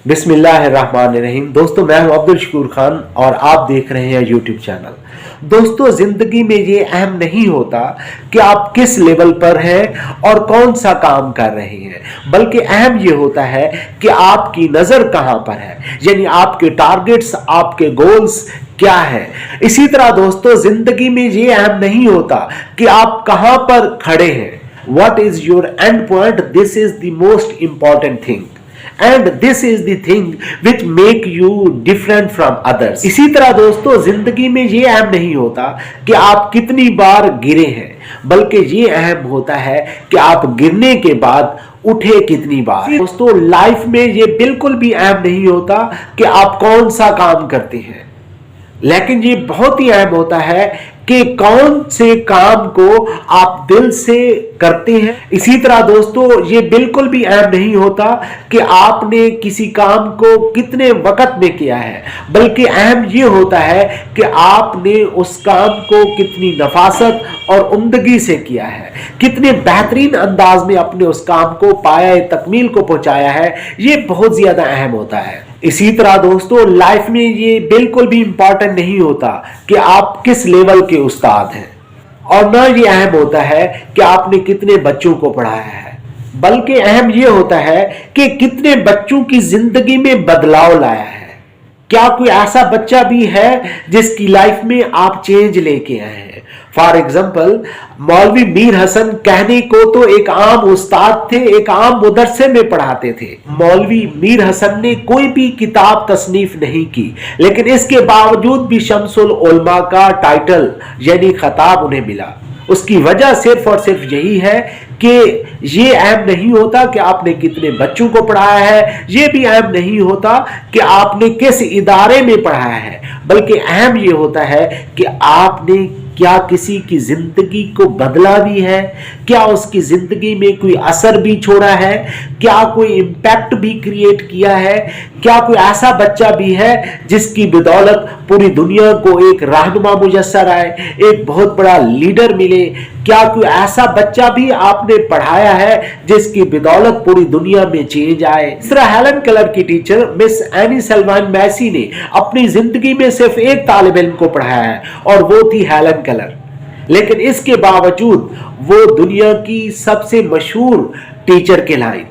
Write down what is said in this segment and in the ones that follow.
बिस्मिल्लाहिर्रहमानिर्रहीम। दोस्तों, मैं हूं अब्दुल शकूर खान और आप देख रहे हैं यूट्यूब चैनल। दोस्तों, जिंदगी में ये अहम नहीं होता कि आप किस लेवल पर हैं और कौन सा काम कर रहे हैं, बल्कि अहम ये होता है कि आपकी नजर कहां पर है, यानी आपके टारगेट्स, आपके गोल्स क्या है। इसी तरह दोस्तों, जिंदगी में ये अहम नहीं होता कि आप कहां पर खड़े हैं। What is your end point? This is the most important thing. And this is the thing which make you different from others. इसी तरह दोस्तों, जिंदगी में ये अहम नहीं होता कि आप कितनी बार गिरे हैं, बल्कि ये अहम होता है कि आप गिरने के बाद उठे कितनी बार। दोस्तों, लाइफ में ये बिल्कुल भी अहम नहीं होता कि आप कौन सा काम करते हैं, लेकिन ये बहुत ही अहम होता है कि कौन से काम को आप दिल से करते हैं। इसी तरह दोस्तों, ये बिल्कुल भी अहम नहीं होता कि आपने किसी काम को कितने वक्त में किया है, बल्कि अहम ये होता है कि आपने उस काम को कितनी नफासत और उम्दगी से किया है, कितने बेहतरीन अंदाज में अपने उस काम को पाया तकमील को पहुंचाया है। ये बहुत ज्यादा अहम होता है। इसी तरह दोस्तों, लाइफ में ये बिल्कुल भी इंपॉर्टेंट नहीं होता कि आप किस लेवल के उस्ताद हैं, और ना ये अहम होता है कि आपने कितने बच्चों को पढ़ाया है, बल्कि अहम ये होता है कि कितने बच्चों की जिंदगी में बदलाव लाया है। क्या कोई ऐसा बच्चा भी है जिसकी लाइफ में आप चेंज लेके आए हैं। फॉर एग्जाम्पल, मौलवी मीर हसन कहने को तो एक आम उस्ताद थे, एक आम मदरसे में पढ़ाते थे। मौलवी मीर हसन ने कोई भी किताब तसनीफ नहीं की, लेकिन इसके बावजूद भी शम्सुल उलमा का टाइटल यानी खिताब उन्हें मिला। उसकी वजह सिर्फ और सिर्फ यही है कि ये अहम नहीं होता कि आपने कितने बच्चों को पढ़ाया है, ये भी अहम नहीं होता कि आपने किस इदारे में पढ़ाया है, बल्कि अहम ये होता है कि आपने क्या किसी की जिंदगी को बदला भी है, क्या उसकी जिंदगी में कोई असर भी छोड़ा है, क्या कोई इंपैक्ट भी क्रिएट किया है, क्या कोई ऐसा बच्चा भी है जिसकी बदौलत पूरी दुनिया को एक रहनुमा मुयस्सर आए, एक बहुत बड़ा लीडर मिले। क्या कोई ऐसा बच्चा भी आपने पढ़ाया है जिसकी बदौलत पूरी दुनिया में चेंज आए। इस तरह हेलन केलर की टीचर मिस एनी सल्वान मैसी ने अपनी जिंदगी में सिर्फ एक तालिब इल्म को पढ़ाया है, और वो थी हेलन केलर। लेकिन इसके बावजूद वो दुनिया की सबसे मशहूर टीचर कहलाई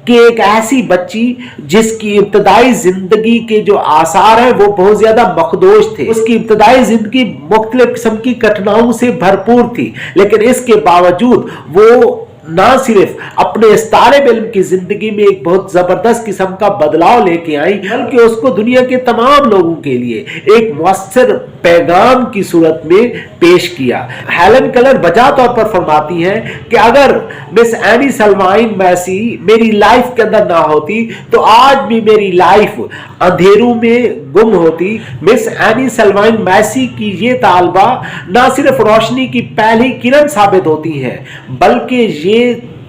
कि एक ऐसी बच्ची जिसकी इब्तदाई जिंदगी के जो आसार हैं वो बहुत ज्यादा मखदोश थे। उसकी इब्तदाई जिंदगी मुख्तलिफ किस्म की कठिनाइयों से भरपूर थी, लेकिन इसके बावजूद वो ना सिर्फ अपने इस तालिब इल्म की जिंदगी में एक बहुत जबरदस्त किस्म का बदलाव लेके आई, बल्कि उसको दुनिया के तमाम लोगों के लिए एक मुअस्सर पैगाम की सूरत में पेश किया। हेलन केलर बजा तौर पर फरमाती हैं कि अगर मिस एनी सल्वाइन मैसी मेरी लाइफ के अंदर ना होती तो आज भी मेरी लाइफ अंधेरों में गुम होती। मिस एनी सल्वाइन मैसी की ये तालबा ना सिर्फ रोशनी की पहली किरण साबित होती है, बल्कि ये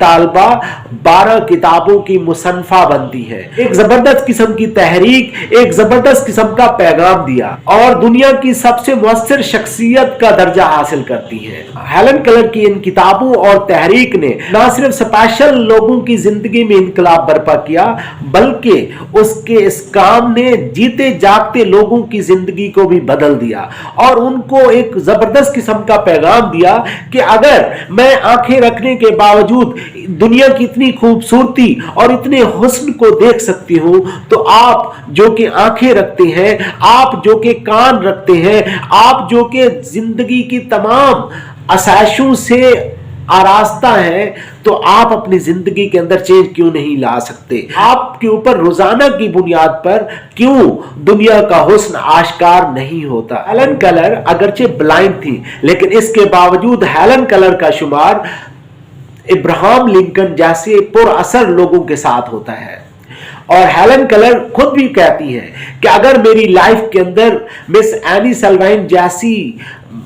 तालबा 12 किताबों की मुसन्फा बनती है। एक जबरदस्त किस्म की तहरीक, एक जबरदस्त किस्म का पैगाम दिया और दुनिया की सबसे मुअस्सर शख्सियत का दर्जा हासिल करती है। हेलन केलर की इन किताबों और तहरीक ने न सिर्फ स्पेशल लोगों की जिंदगी में इनकलाब बर्पा किया, बल्कि उसके इस काम ने जीते जागते लोगों की जिंदगी को भी बदल दिया और उनको एक जबरदस्त किस्म का पैगाम दिया कि अगर मैं आंखें रखने के बावजूद दुनिया की इतनी खूबसूरती और इतने हुस्न को देख सकती हूं, तो आप जो कि आंखें रखते हैं, आप जो कि कान रखते हैं, आप जो कि जिंदगी की तमाम आसाइशों से आरास्ता है, तो आप अपनी जिंदगी के अंदर चेंज क्यों नहीं ला सकते। आपके ऊपर रोजाना की बुनियाद पर क्यों दुनिया का हुस्न आश्कार नहीं होता। हेलन केलर अगरचे ब्लाइंड थी, लेकिन इसके बावजूद हेलन केलर का शुमार इब्राहिम लिंकन जैसे पुरअसर लोगों के साथ होता है। और हेलन केलर खुद भी कहती है कि अगर मेरी लाइफ के अंदर मिस एनी सल्वाइन जैसी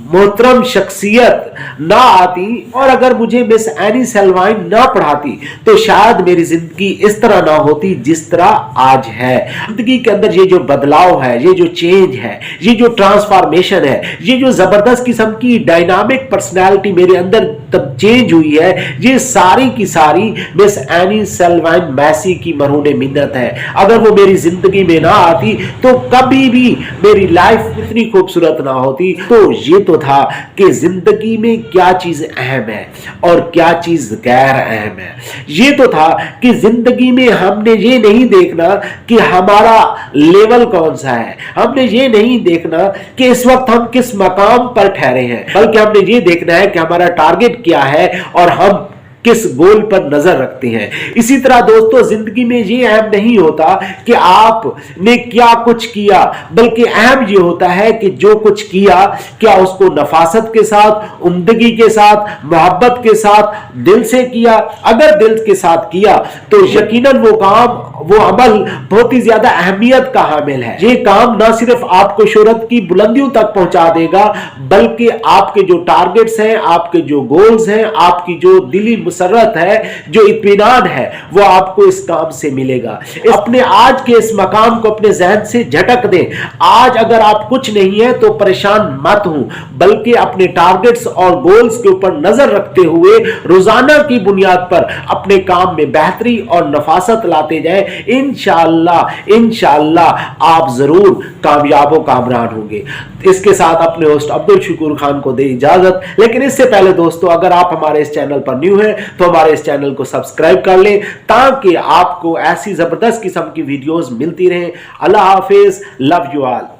मोहतरम शख्सियत ना आती और अगर मुझे मिस एनी सेल्वाइन ना पढ़ाती तो शायद मेरी जिंदगी इस तरह ना होती जिस तरह आज है। जिंदगी के अंदर ये जो बदलाव है, ये जो चेंज है, ये जो ट्रांसफॉर्मेशन है, ये जो जबरदस्त किस्म की डायनामिक पर्सनैलिटी मेरे अंदर तब चेंज हुई है, ये सारी की सारी मिस एनी सेल्वाइन मैसी की मरहून मिन्नत है। अगर वो मेरी जिंदगी में ना आती तो कभी भी मेरी लाइफ इतनी खूबसूरत ना होती। तो ये तो था कि जिंदगी में क्या चीज अहम है और क्या चीज गैर अहम है। ये तो था कि जिंदगी में हमने ये नहीं देखना कि हमारा लेवल कौन सा है, हमने ये नहीं देखना कि इस वक्त हम किस मकाम पर ठहरे हैं, बल्कि हमने ये देखना है कि हमारा टारगेट क्या है और हम किस गोल पर नजर रखते हैं। इसी तरह दोस्तों जिंदगी में ये अहम नहीं होता कि आपने क्या कुछ किया, बल्कि अहम ये होता है कि जो कुछ किया क्या उसको नफासत के साथ, उम्दगी के साथ, मोहब्बत के साथ, दिल से किया। अगर दिल के साथ किया तो यकीनन वो काम, वो अमल बहुत ही ज्यादा अहमियत का हामिल है। ये काम ना सिर्फ आपको शोहरत की बुलंदियों तक पहुंचा देगा, बल्कि आपके जो टारगेट्स हैं, आपके जो गोल्स हैं, आपकी जो दिली मुसर्रत है, जो इत्मीनान है, वो आपको इस काम से मिलेगा। अपने आज के इस मकाम को अपने जहन से झटक दें। आज अगर आप कुछ नहीं है तो परेशान मत हो, बल्कि अपने टारगेट्स और गोल्स के ऊपर नजर रखते हुए रोजाना की बुनियाद पर अपने काम में बेहतरी और नफासत लाते जाएं। इंशाअल्लाह आप जरूर कामयाबो कामरान होंगे। इसके साथ अपने होस्ट अब्दुल शकूर खान को दे इजाजत। लेकिन इससे पहले दोस्तों, अगर आप हमारे इस चैनल पर न्यू हैं तो हमारे इस चैनल को सब्सक्राइब कर लें ताकि आपको ऐसी जबरदस्त किस्म की वीडियोस मिलती रहें। अल्लाह हाफिज, लव यू ऑल।